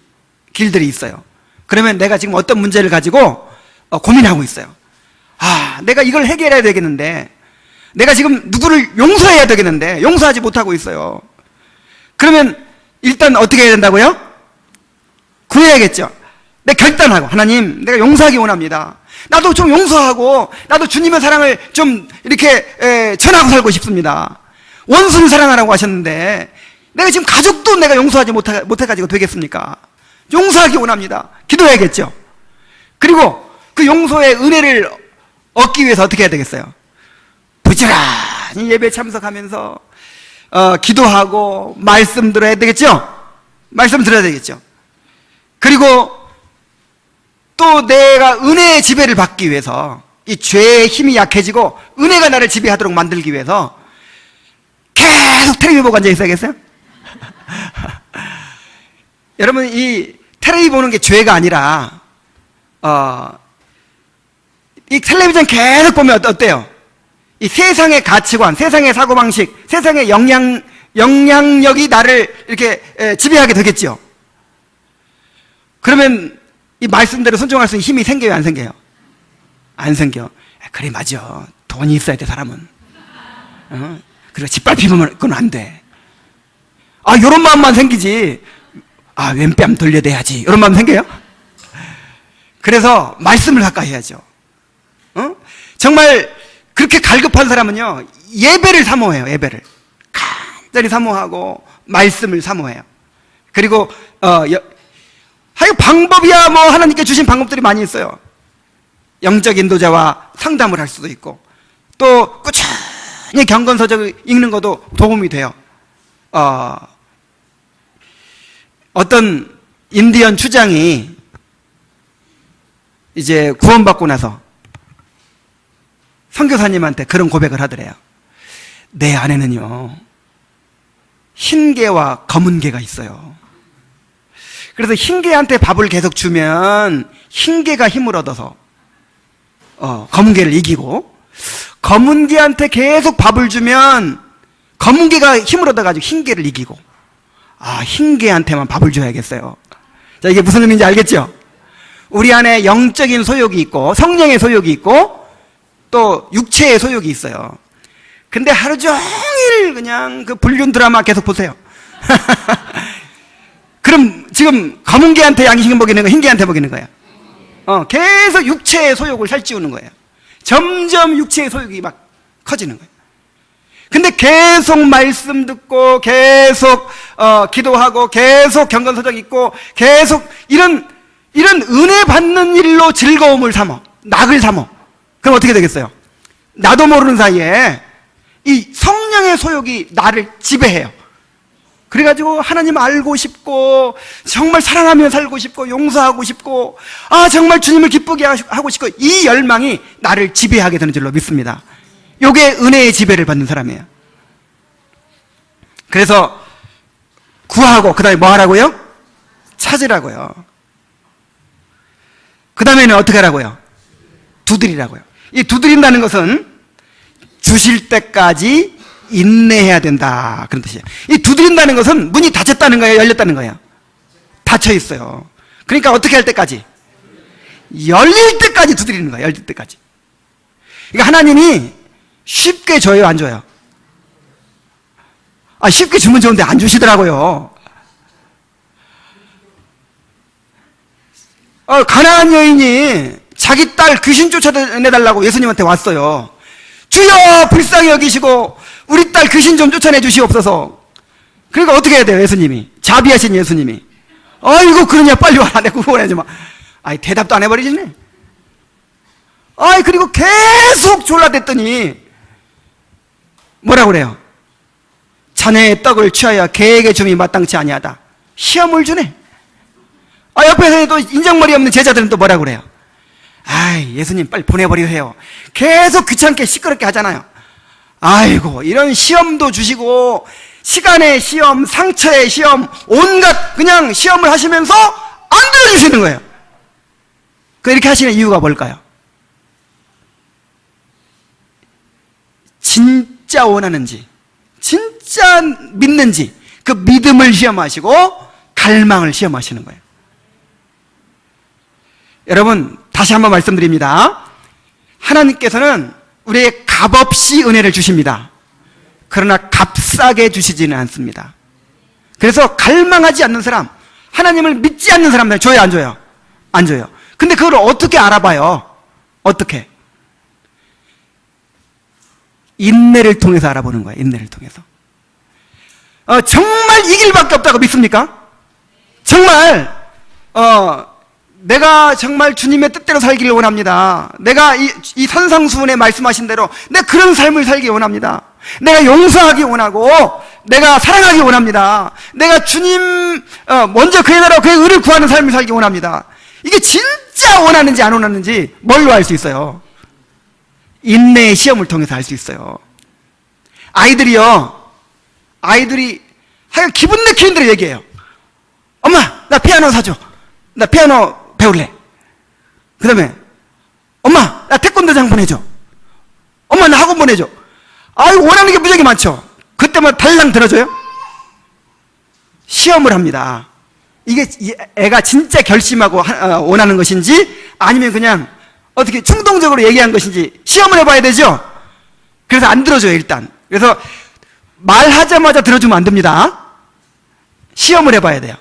길들이 있어요. 그러면 내가 지금 어떤 문제를 가지고 고민하고 있어요. 내가 이걸 해결해야 되겠는데 내가 지금 누구를 용서해야 되겠는데 용서하지 못하고 있어요. 그러면 일단 어떻게 해야 된다고요? 구해야겠죠. 내가 결단하고 하나님 내가 용서하기 원합니다. 나도 좀 용서하고 나도 주님의 사랑을 좀 이렇게 전하고 살고 싶습니다. 원수를 사랑하라고 하셨는데 내가 지금 가족도 내가 용서하지 못해가지고 되겠습니까? 용서하기 원합니다. 기도해야겠죠. 그리고 그 용서의 은혜를 얻기 위해서 어떻게 해야 되겠어요? 부지런히 예배에 참석하면서 기도하고 말씀 들어야 되겠죠. 말씀 들어야 되겠죠. 그리고 또 내가 은혜의 지배를 받기 위해서 이 죄의 힘이 약해지고 은혜가 나를 지배하도록 만들기 위해서 계속 텔레비 보고 앉아 있어야겠어요? 여러분 이 텔레비 보는 게 죄가 아니라 이 텔레비전 계속 보면 어때요? 이 세상의 가치관, 세상의 사고방식, 세상의 영향력이 나를 이렇게 지배하게 되겠죠. 그러면 이 말씀대로 순종할 수 있는 힘이 생겨요, 안 생겨요? 안 생겨. 그래, 맞아. 돈이 있어야 돼, 사람은. 그리고 짓밟히면 그건 안 돼. 요런 마음만 생기지. 왼뺨 돌려대야지. 이런 마음 생겨요? 그래서 말씀을 가까이 해야죠. 정말 그렇게 갈급한 사람은요, 예배를 사모해요, 예배를. 간절히 사모하고, 말씀을 사모해요. 그리고, 방법이야, 하나님께 주신 방법들이 많이 있어요. 영적 인도자와 상담을 할 수도 있고, 또, 꾸준히 경건서적 읽는 것도 도움이 돼요. 어떤 인디언 추장이 이제 구원받고 나서 선교사님한테 그런 고백을 하더래요. 내 안에는요, 흰 개와 검은 개가 있어요. 그래서 흰 개한테 밥을 계속 주면 흰 개가 힘을 얻어서 검은 개를 이기고, 검은 개한테 계속 밥을 주면 검은 개가 힘을 얻어가지고 흰 개를 이기고, 흰 개한테만 밥을 줘야겠어요. 자, 이게 무슨 의미인지 알겠죠? 우리 안에 영적인 소욕이 있고, 성령의 소욕이 있고, 또 육체의 소욕이 있어요. 근데 하루 종일 그냥 그 불륜 드라마 계속 보세요. 그럼 지금 검은 개한테 양식을 먹이는 거, 흰 개한테 먹이는 거예요. 계속 육체의 소욕을 살찌우는 거예요. 점점 육체의 소욕이 막 커지는 거예요. 근데 계속 말씀 듣고, 계속 기도하고, 계속 경건서적 읽고, 계속 이런 은혜 받는 일로 즐거움을 삼어, 낙을 삼어. 그럼 어떻게 되겠어요? 나도 모르는 사이에 이 성령의 소욕이 나를 지배해요. 그래가지고 하나님 알고 싶고, 정말 사랑하며 살고 싶고, 용서하고 싶고, 정말 주님을 기쁘게 하고 싶고, 이 열망이 나를 지배하게 되는 줄로 믿습니다. 요게 은혜의 지배를 받는 사람이에요. 그래서 구하고, 그 다음에 뭐 하라고요? 찾으라고요. 그 다음에는 어떻게 하라고요? 두드리라고요. 이 두드린다는 것은 주실 때까지 인내해야 된다, 그런 뜻이에요. 이 두드린다는 것은 문이 닫혔다는 거예요, 열렸다는 거예요? 닫혀 있어요. 그러니까 어떻게 할 때까지? 열릴 때까지 두드리는 거예요, 열릴 때까지. 그러니까 하나님이 쉽게 줘요, 안 줘요? 쉽게 주면 좋은데 안 주시더라고요. 가나안 여인이 자기 딸 귀신 쫓아내달라고 예수님한테 왔어요. 주여, 불쌍히 여기시고 우리 딸 귀신 좀 쫓아내 주시옵소서. 그러니까 어떻게 해야 돼요, 예수님이? 자비하신 예수님이. 아이고, 그러냐, 빨리 와라, 내가 구원해줘. 대답도 안 해버리시네. 그리고 계속 졸라댔더니 뭐라고 그래요? 자네의 떡을 취하여 개에게 줌이 마땅치 아니하다. 시험을 주네. 옆에서 또 인정머리 없는 제자들은 또 뭐라고 그래요? 예수님 빨리 보내버리세요. 계속 귀찮게 시끄럽게 하잖아요. 아이고, 이런 시험도 주시고, 시간의 시험, 상처의 시험, 온갖 그냥 시험을 하시면서 안 들어주시는 거예요. 이렇게 하시는 이유가 뭘까요? 진짜 원하는지, 진짜 믿는지, 그 믿음을 시험하시고 갈망을 시험하시는 거예요. 여러분, 다시 한번 말씀드립니다. 하나님께서는 우리의 값없이 은혜를 주십니다. 그러나 값싸게 주시지는 않습니다. 그래서 갈망하지 않는 사람, 하나님을 믿지 않는 사람들 줘요, 안 줘요? 안 줘요. 근데 그걸 어떻게 알아봐요? 어떻게? 인내를 통해서 알아보는 거예요, 인내를 통해서. 정말 이 길밖에 없다고 믿습니까? 정말 내가 정말 주님의 뜻대로 살기를 원합니다. 내가 이 산상수훈에 말씀하신 대로 내가 그런 삶을 살기 원합니다. 내가 용서하기 원하고 내가 사랑하기 원합니다. 내가 주님 먼저 그의 나라와 그의 의를 구하는 삶을 살기 원합니다. 이게 진짜 원하는지 안 원하는지 뭘로 알 수 있어요? 인내의 시험을 통해서 알 수 있어요. 아이들이 하여간 기분 내키는 대로 얘기해요. 엄마, 나 피아노 사줘. 나 피아노 배울래. 그 다음에 엄마, 나 태권도장 보내줘. 엄마, 나 학원 보내줘. 원하는 게 무지하게 많죠. 그때만 달랑 들어줘요? 시험을 합니다. 이게 애가 진짜 결심하고 원하는 것인지, 아니면 그냥 어떻게 충동적으로 얘기한 것인지 시험을 해봐야 되죠? 그래서 안 들어줘요, 일단. 그래서 말하자마자 들어주면 안 됩니다. 시험을 해봐야 돼요.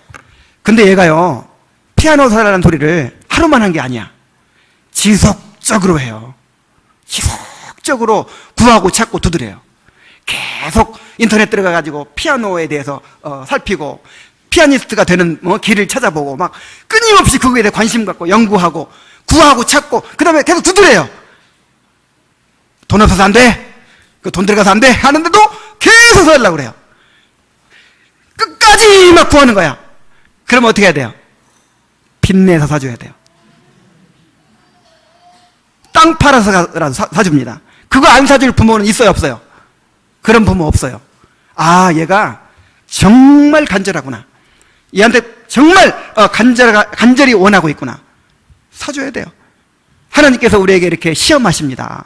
근데 얘가요, 피아노 사라는 소리를 하루만 한 게 아니야. 지속적으로 해요. 지속적으로 구하고 찾고 두드려요. 계속 인터넷 들어가가지고 피아노에 대해서 살피고 피아니스트가 되는 길을 찾아보고 막 끊임없이 그거에 대해 관심 갖고 연구하고 구하고 찾고 그 다음에 계속 두드려요. 돈 없어서 안 돼. 그 돈 들어가서 안 돼. 하는데도 계속 사려고 그래요. 끝까지 막 구하는 거야. 그러면 어떻게 해야 돼요? 빚내서 사줘야 돼요. 땅 팔아서라도 사줍니다. 그거 안 사줄 부모는 있어요, 없어요? 그런 부모 없어요. 아, 얘가 정말 간절하구나. 얘한테 정말 간절히 원하고 있구나. 사줘야 돼요. 하나님께서 우리에게 이렇게 시험하십니다.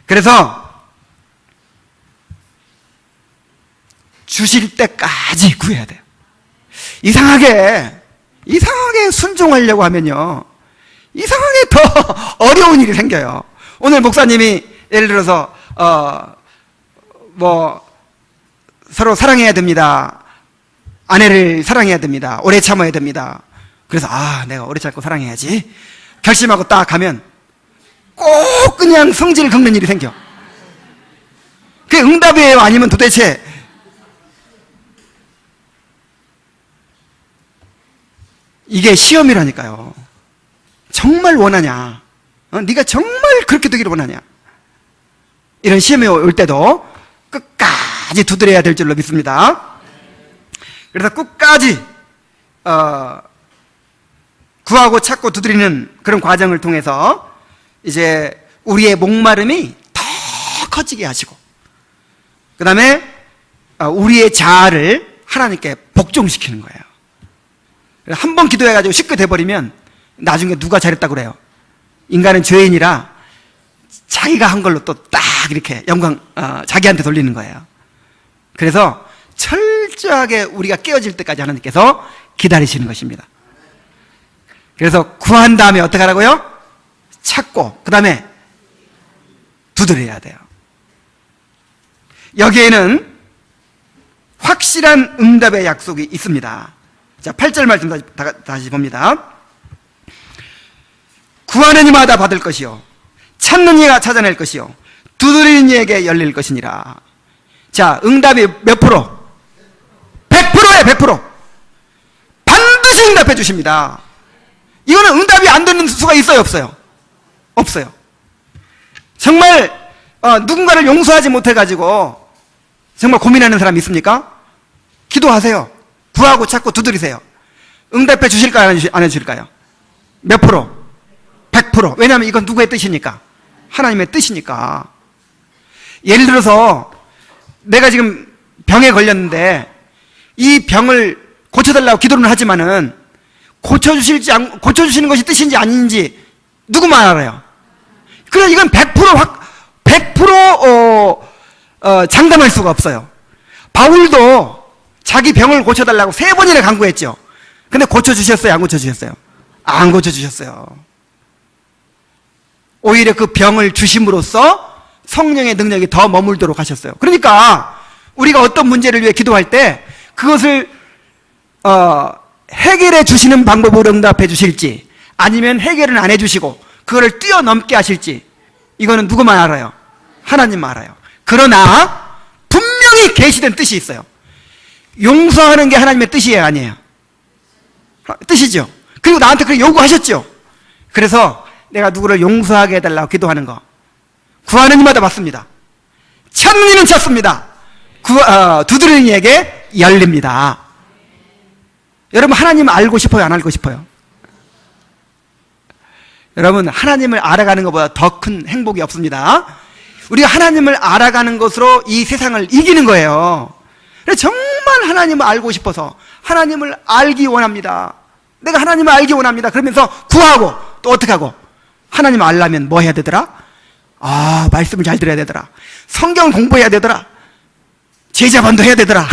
그래서 주실 때까지 구해야 돼요. 이상하게 순종하려고 하면요, 이상하게 더 어려운 일이 생겨요. 오늘 목사님이 예를 들어서 서로 사랑해야 됩니다. 아내를 사랑해야 됩니다. 오래 참아야 됩니다. 그래서 내가 오래 참고 사랑해야지 결심하고 딱 가면 꼭 그냥 성질을 긁는 일이 생겨. 그게 응답이에요? 아니면 도대체 이게 시험이라니까요. 정말 원하냐? 네가 정말 그렇게 되기를 원하냐? 이런 시험이 올 때도 끝까지 두드려야 될 줄로 믿습니다. 그래서 끝까지 구하고 찾고 두드리는 그런 과정을 통해서 이제 우리의 목마름이 더 커지게 하시고, 그 다음에 우리의 자아를 하나님께 복종시키는 거예요. 한 번 기도해가지고 쉽게 돼버리면 나중에 누가 잘했다고 그래요? 인간은 죄인이라 자기가 한 걸로 또 딱 이렇게 영광 자기한테 돌리는 거예요. 그래서 철저하게 우리가 깨어질 때까지 하나님께서 기다리시는 것입니다. 그래서 구한 다음에 어떻게 하라고요? 찾고 그 다음에 두드려야 돼요. 여기에는 확실한 응답의 약속이 있습니다. 자, 8절 말씀 다시 봅니다. 구하는 이마다 받을 것이요, 찾는 이가 찾아낼 것이요, 두드리는 이에게 열릴 것이니라. 자, 응답이 몇 프로? 100%예요, 100%. 반드시 응답해 주십니다. 이거는 응답이 안 되는 수가 있어요, 없어요? 없어요. 정말 누군가를 용서하지 못해가지고 정말 고민하는 사람 있습니까? 기도하세요. 구하고 찾고 두드리세요. 응답해 주실까요, 안 해주실까요? 몇 프로? 100%. 왜냐하면 이건 누구의 뜻이니까? 하나님의 뜻이니까. 예를 들어서 내가 지금 병에 걸렸는데 이 병을 고쳐달라고 기도는 하지만은 고쳐주시는 것이 뜻인지 아닌지 누구만 알아요? 그래, 이건 100% 장담할 수가 없어요. 바울도 자기 병을 고쳐달라고 3번이나 간구했죠. 근데 고쳐주셨어요, 안 고쳐주셨어요? 안 고쳐주셨어요. 오히려 그 병을 주심으로써 성령의 능력이 더 머물도록 하셨어요. 그러니까 우리가 어떤 문제를 위해 기도할 때 그것을 해결해 주시는 방법으로 응답해 주실지, 아니면 해결은 안 해주시고 그거를 뛰어넘게 하실지, 이거는 누구만 알아요? 하나님만 알아요. 그러나 분명히 계시된 뜻이 있어요. 용서하는 게 하나님의 뜻이에요, 아니에요? 뜻이죠. 그리고 나한테 그렇게 요구하셨죠. 그래서 내가 누구를 용서하게 해달라고 기도하는 거, 구하는 이마다 받습니다. 찾는 이는 찾습니다. 두드리는 이에게 열립니다. 여러분, 하나님 알고 싶어요, 안 알고 싶어요? 여러분, 하나님을 알아가는 것보다 더 큰 행복이 없습니다. 우리가 하나님을 알아가는 것으로 이 세상을 이기는 거예요. 정말 하나님을 알고 싶어서 하나님을 알기 원합니다. 내가 하나님을 알기 원합니다. 그러면서 구하고 또 어떻게 하고, 하나님을 알려면 뭐 해야 되더라? 말씀을 잘 들어야 되더라. 성경을 공부해야 되더라. 제자반도 해야 되더라.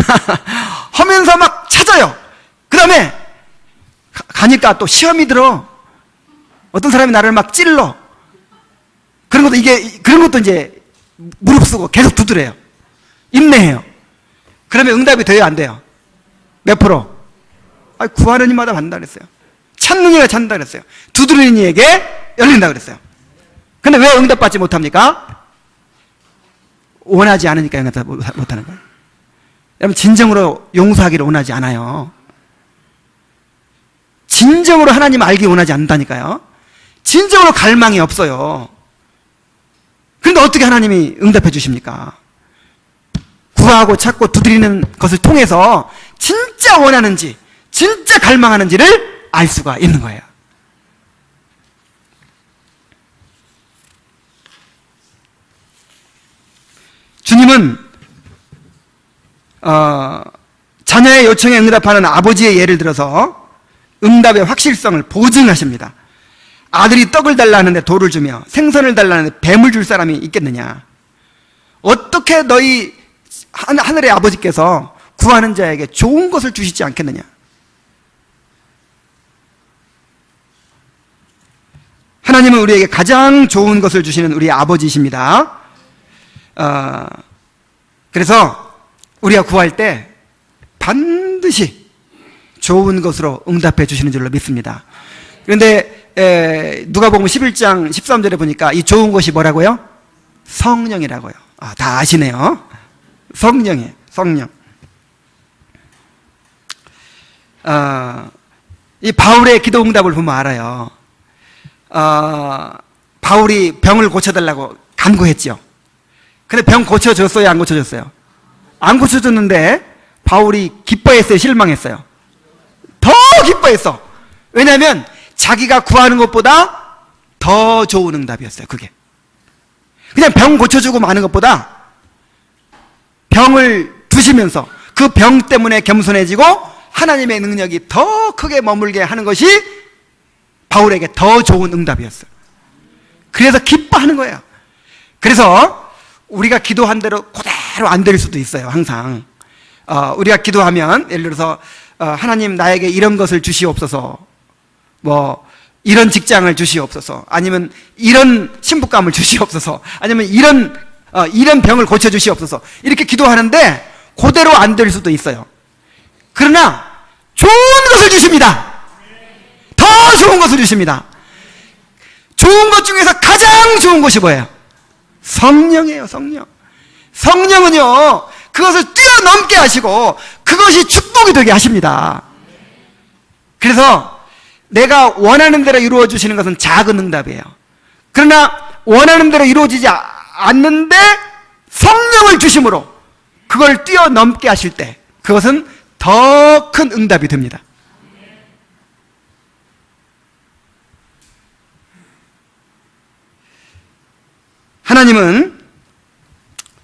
하면서 막 찾아요. 그 다음에 가니까 또 시험이 들어. 어떤 사람이 나를 막 찔러. 그런 것도 이제 무릅쓰고 계속 두드려요. 인내해요. 그러면 응답이 돼요, 안 돼요? 몇 프로? 구하는 이마다 받는다 그랬어요. 찾는 이가 찾는다 그랬어요. 두드리는 이에게 열린다 그랬어요. 근데 왜 응답받지 못합니까? 원하지 않으니까 응답 못하는 거예요. 여러분, 진정으로 용서하기를 원하지 않아요. 진정으로 하나님 알기 원하지 않는다니까요. 진정으로 갈망이 없어요. 그런데 어떻게 하나님이 응답해 주십니까? 구하고 찾고 두드리는 것을 통해서 진짜 원하는지, 진짜 갈망하는지를 알 수가 있는 거예요. 주님은 자녀의 요청에 응답하는 아버지의 예를 들어서 응답의 확실성을 보증하십니다. 아들이 떡을 달라는데 돌을 주며 생선을 달라는데 뱀을 줄 사람이 있겠느냐? 어떻게 너희 하늘의 아버지께서 구하는 자에게 좋은 것을 주시지 않겠느냐? 하나님은 우리에게 가장 좋은 것을 주시는 우리 아버지이십니다. 그래서 우리가 구할 때 반드시 좋은 것으로 응답해 주시는 줄로 믿습니다. 그런데 누가복음 11장 13절에 보니까 이 좋은 것이 뭐라고요? 성령이라고요. 다 아시네요. 성령이에요. 성령. 이 바울의 기도 응답을 보면 알아요. 바울이 병을 고쳐달라고 간구했죠. 근데 병 고쳐줬어요? 안 고쳐줬어요? 안 고쳐줬는데 바울이 기뻐했어요? 실망했어요? 더 기뻐했어. 왜냐하면 자기가 구하는 것보다 더 좋은 응답이었어요. 그게 그냥 병 고쳐주고 마는 것보다 병을 두시면서 그 병 때문에 겸손해지고 하나님의 능력이 더 크게 머물게 하는 것이 바울에게 더 좋은 응답이었어요. 그래서 기뻐하는 거예요. 그래서 우리가 기도한 대로 그대로 안 될 수도 있어요. 항상 우리가 기도하면 예를 들어서 하나님 나에게 이런 것을 주시옵소서, 뭐 이런 직장을 주시옵소서, 아니면 이런 신부감을 주시옵소서, 아니면 이런 병을 고쳐 주시옵소서, 이렇게 기도하는데 그대로 안 될 수도 있어요. 그러나 좋은 것을 주십니다. 더 좋은 것을 주십니다. 좋은 것 중에서 가장 좋은 것이 뭐예요? 성령이에요. 성령. 성령은요, 그것을 뛰어넘게 하시고 그것이 축복이 되게 하십니다. 그래서 내가 원하는 대로 이루어 주시는 것은 작은 응답이에요. 그러나 원하는 대로 이루어지지 않는데 성령을 주심으로 그걸 뛰어넘게 하실 때 그것은 더 큰 응답이 됩니다. 하나님은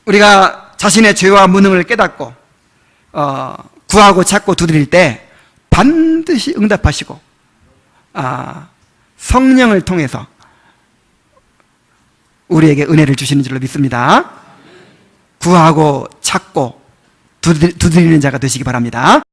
우리가 자신의 죄와 무능을 깨닫고 구하고 찾고 두드릴 때 반드시 응답하시고 성령을 통해서 우리에게 은혜를 주시는 줄로 믿습니다. 구하고 찾고 두드리는 자가 되시기 바랍니다.